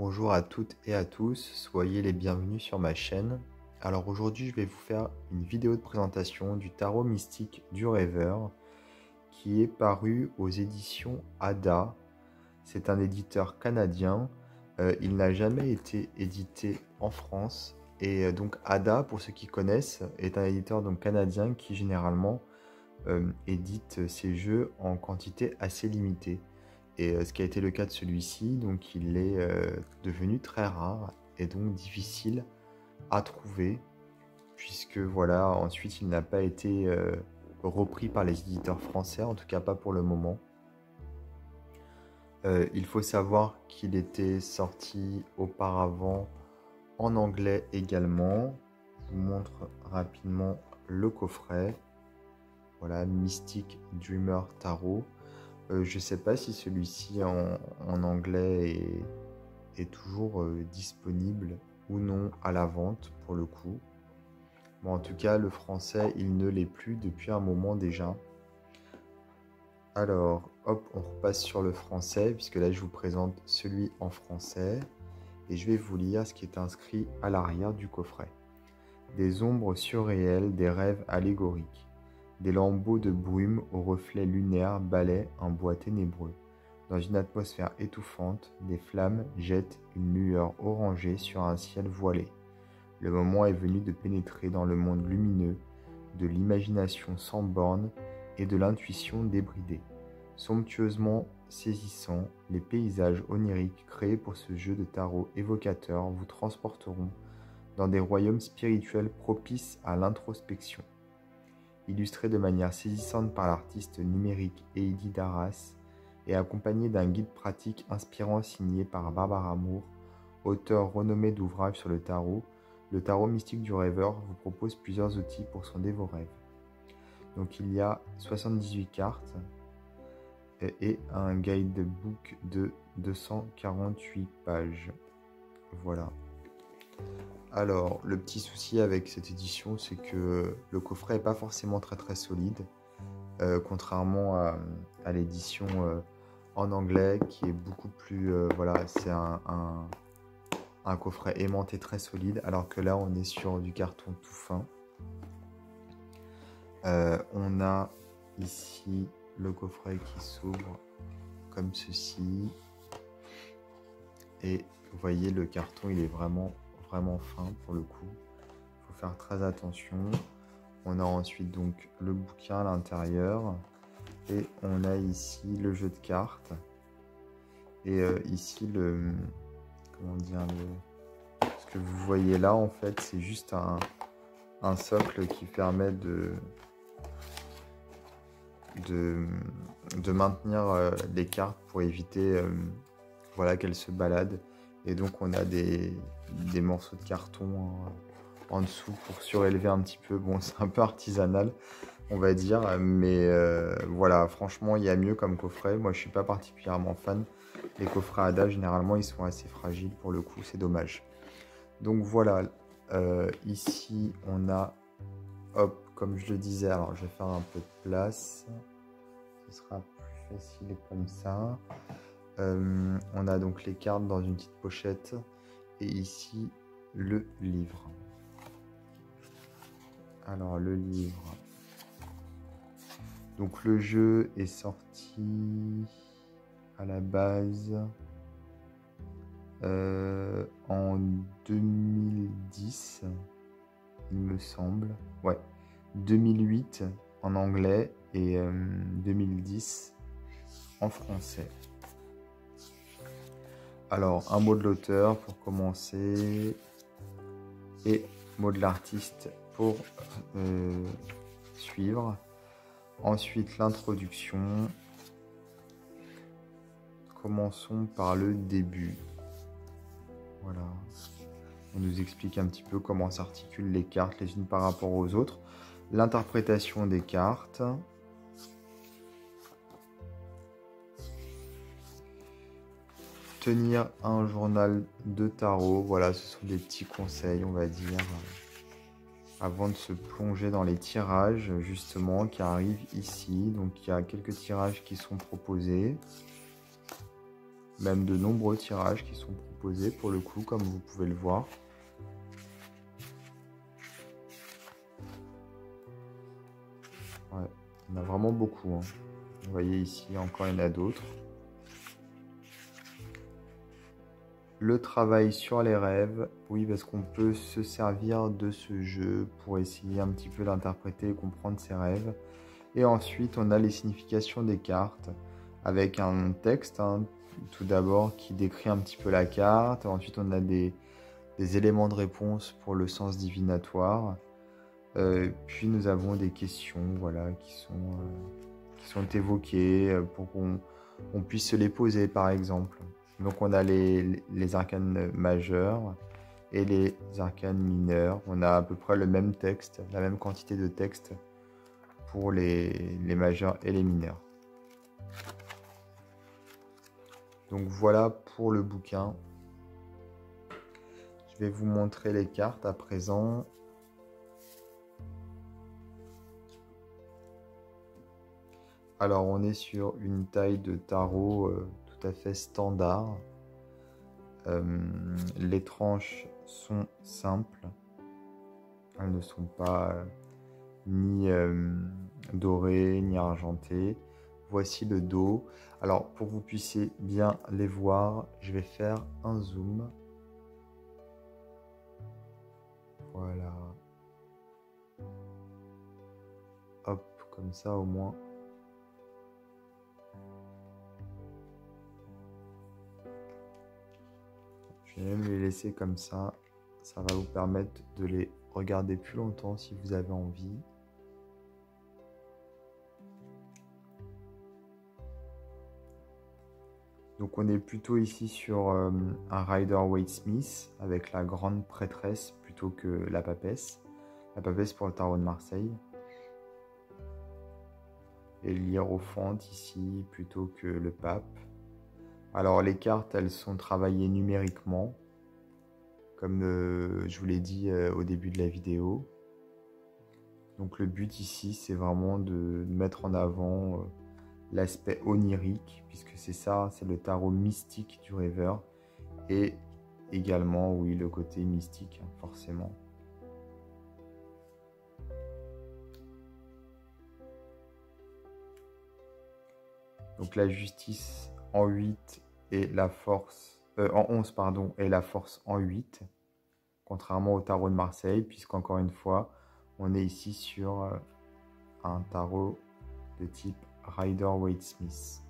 Bonjour à toutes et à tous, soyez les bienvenus sur ma chaîne. Alors aujourd'hui je vais vous faire une vidéo de présentation du tarot mystique du rêveur qui est paru aux éditions Ada. C'est un éditeur canadien, il n'a jamais été édité en France et donc Ada, pour ceux qui connaissent, est un éditeur donc canadien qui généralement édite ses jeux en quantité assez limitée. Et ce qui a été le cas de celui-ci, donc il est devenu très rare et donc difficile à trouver, puisque voilà, ensuite il n'a pas été repris par les éditeurs français, en tout cas pas pour le moment. Il faut savoir qu'il était sorti auparavant en anglais également. Je vous montre rapidement le coffret. Voilà, Mystic Dreamer Tarot. Je ne sais pas si celui-ci en anglais est toujours disponible ou non à la vente pour le coup. Bon, en tout cas, le français, il ne l'est plus depuis un moment déjà. Alors, hop, on repasse sur le français, puisque là, je vous présente celui en français. Et je vais vous lire ce qui est inscrit à l'arrière du coffret. Des ombres surréelles, des rêves allégoriques. Des lambeaux de brume aux reflets lunaires balaient un bois ténébreux. Dans une atmosphère étouffante, des flammes jettent une lueur orangée sur un ciel voilé. Le moment est venu de pénétrer dans le monde lumineux, de l'imagination sans bornes et de l'intuition débridée. Somptueusement saisissants, les paysages oniriques créés pour ce jeu de tarot évocateur vous transporteront dans des royaumes spirituels propices à l'introspection. Illustré de manière saisissante par l'artiste numérique Heidi Darras et accompagné d'un guide pratique inspirant signé par Barbara Moore, auteur renommé d'ouvrages sur le tarot mystique du rêveur vous propose plusieurs outils pour sonder vos rêves. Donc il y a 78 cartes et un guidebook de 248 pages. Voilà. Alors, le petit souci avec cette édition, c'est que le coffret n'est pas forcément très solide, contrairement à l'édition en anglais qui est beaucoup plus... voilà, c'est un coffret aimanté très solide, alors que là, on est sur du carton tout fin. On a ici le coffret qui s'ouvre comme ceci. Et vous voyez, le carton, il est vraiment fin pour le coup. Il faut faire très attention. On a ensuite donc le bouquin à l'intérieur. Et on a ici le jeu de cartes. Et ici le... Comment dire ce que vous voyez là, en fait, c'est juste un socle qui permet de maintenir les cartes pour éviter voilà, qu'elles se baladent. Et donc on a des morceaux de carton en dessous pour surélever un petit peu. Bon, c'est un peu artisanal, on va dire, mais voilà, franchement, il y a mieux comme coffret. Moi, je suis pas particulièrement fan. Les coffrets Ada, généralement, ils sont assez fragiles pour le coup, c'est dommage. Donc voilà, ici, on a, hop, comme je le disais, alors je vais faire un peu de place. Ce sera plus facile comme ça. On a donc les cartes dans une petite pochette et ici le livre. Alors le livre. Donc le jeu est sorti à la base en 2010, il me semble. Ouais, 2008 en anglais et 2010 en français. Alors, un mot de l'auteur pour commencer et mot de l'artiste pour suivre. Ensuite, l'introduction. Commençons par le début. Voilà. On nous explique un petit peu comment s'articulent les cartes les unes par rapport aux autres. L'interprétation des cartes. Tenir un journal de tarot, voilà, ce sont des petits conseils, on va dire, avant de se plonger dans les tirages, justement, qui arrivent ici. Donc, il y a quelques tirages qui sont proposés, même de nombreux tirages qui sont proposés. posés pour le coup, comme vous pouvez le voir. Ouais, il y en a vraiment beaucoup, hein. Vous voyez ici, encore il y en a d'autres. Le travail sur les rêves, oui, parce qu'on peut se servir de ce jeu pour essayer un petit peu d'interpréter et comprendre ses rêves. Et ensuite, on a les significations des cartes avec un texte, hein, tout d'abord, qui décrit un petit peu la carte. Ensuite, on a des éléments de réponse pour le sens divinatoire. Puis, nous avons des questions, voilà, qui sont évoquées pour qu'on puisse se les poser, par exemple. Donc, on a les arcanes majeurs et les arcanes mineurs. On a à peu près le même texte, la même quantité de texte pour les majeurs et les mineurs. Donc voilà pour le bouquin. Je vais vous montrer les cartes à présent. Alors on est sur une taille de tarot tout à fait standard. Les tranches sont simples. Elles ne sont pas ni dorées ni argentées. Voici le dos. Alors pour que vous puissiez bien les voir, je vais faire un zoom. Voilà. Hop, comme ça au moins. Je vais même les laisser comme ça. Ça va vous permettre de les regarder plus longtemps si vous avez envie. Donc on est plutôt ici sur un Rider-Waite-Smith avec la grande prêtresse plutôt que la papesse. La papesse pour le tarot de Marseille. Et l'hiérophante ici plutôt que le pape. Alors les cartes, elles sont travaillées numériquement, comme je vous l'ai dit au début de la vidéo. Donc le but ici, c'est vraiment de mettre en avant l'aspect onirique, puisque c'est ça, c'est le tarot mystique du rêveur. Et également, oui, le côté mystique, hein, forcément. Donc la justice en 8 et la force en 11 pardon, et la force en 8, contrairement au tarot de Marseille, puisqu'encore une fois, on est ici sur un tarot de type Rider-Waite-Smith.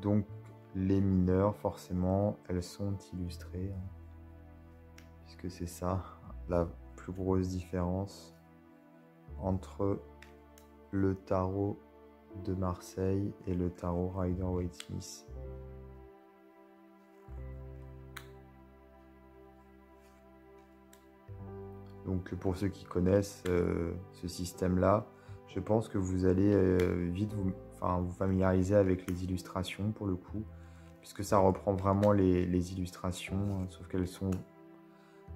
Donc les mineurs, forcément, elles sont illustrées, hein, puisque c'est ça la plus grosse différence entre le tarot de Marseille et le tarot Rider-Waite-Smith. Donc pour ceux qui connaissent ce système-là, je pense que vous allez vite vous familiariser avec les illustrations pour le coup, puisque ça reprend vraiment les illustrations, hein, sauf qu'elles sont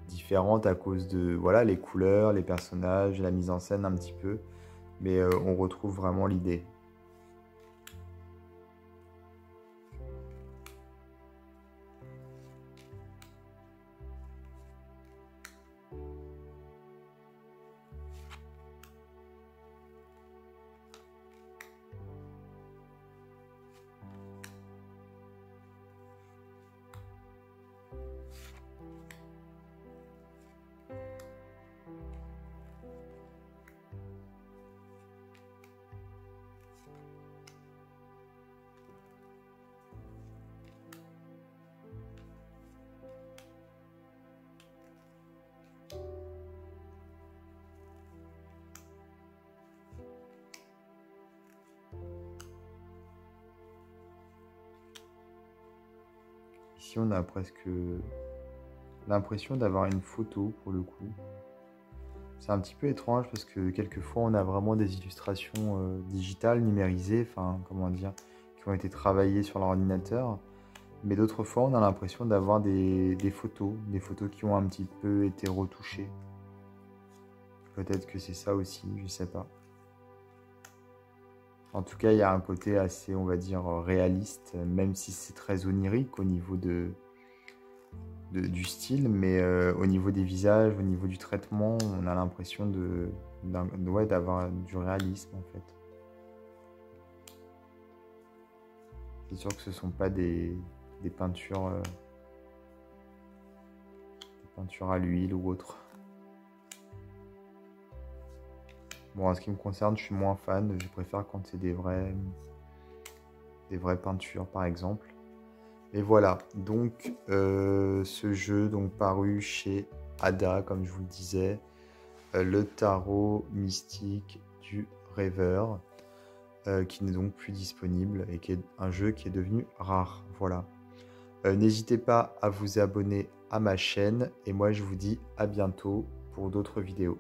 différentes à cause de voilà, les couleurs, les personnages, la mise en scène un petit peu, mais on retrouve vraiment l'idée. Ici, on a presque l'impression d'avoir une photo pour le coup. C'est un petit peu étrange parce que quelquefois on a vraiment des illustrations digitales, numérisées, enfin comment dire, qui ont été travaillées sur l'ordinateur. Mais d'autres fois on a l'impression d'avoir des photos qui ont un petit peu été retouchées. Peut-être que c'est ça aussi, je sais pas. En tout cas, il y a un côté assez, on va dire, réaliste, même si c'est très onirique au niveau du style, mais au niveau des visages, au niveau du traitement, on a l'impression ouais, d'avoir du réalisme en fait. C'est sûr que ce ne sont pas des peintures, des peintures à l'huile ou autre. Bon, en ce qui me concerne, je suis moins fan. Je préfère quand c'est des vraies peintures, par exemple. Et voilà. Donc, ce jeu, donc paru chez Ada, comme je vous le disais, le tarot mystique du rêveur, qui n'est donc plus disponible et qui est un jeu qui est devenu rare. Voilà. N'hésitez pas à vous abonner à ma chaîne et moi, je vous dis à bientôt pour d'autres vidéos.